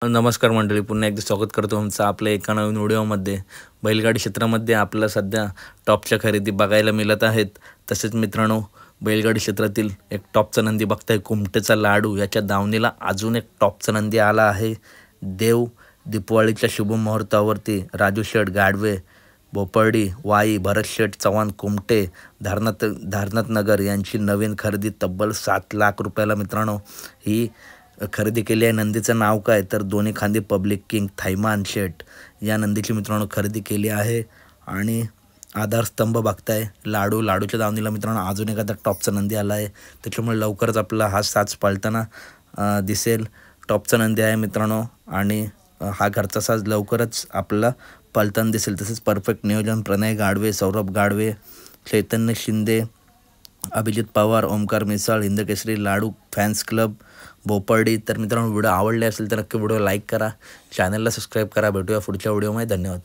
नमस्कार मंडळी, पुन्हा एकदा स्वागत करतो तुमचं आपल्या एका नवीन व्हिडिओमध्ये। बैलगाडी क्षेत्रामध्ये आपल्याला सध्या टॉपच्या खरेदी बघायला मिळत आहेत। तसेच मित्रांनो, बैलगाडी क्षेत्रातील एक टॉपचा नंदी बघताय, कुमटेचा लाडू। याच्या दावणीला अजून एक टॉपचा नंदी आला आहे। देव दीपावलीच्या शुभ मुहूर्तावरती राजू शेठ गाडवे, बोपर्डी, वाई, भरत शेठ चव्हाण, कुमटे, धारनाथ नगर यांची नवीन खरेदी तब्बल 7 लाख रुपयाला मित्रांनो ही खरेदी केली आहे। नंदीचं नाव काय तर दोन्ही खांदी पब्लिक किंग थैमान शेठ या नंदीची मित्रांनो खरेदी केली आहे। आणि आधारस्तंभ बघताय लाडूच्या दावणीला मित्रांनो अजून एखादा टॉपचा नंदी आला आहे। त्याच्यामुळे लवकरच आपला हा साज पळताना दिसेल। टॉपचा नंदी आहे मित्रांनो आणि हा घरचा साज लवकरच आपल्याला पळताना दिसेल। तसेच परफेक्ट नियोजन प्रणय गाडवे, सौरभ गाडवे, चैतन्य शिंदे, अभिजित पवार, ओमकार मिसाळ, हिंदकेसरी लाडू फॅन्स क्लब, बोपर्डी। तर मित्रांनो, व्हिडिओ आवडले असेल तर नक्की व्हिडिओ लाईक करा, चॅनलला सबस्क्राईब करा। भेटूया पुढच्या व्हिडिओमध्ये। धन्यवाद।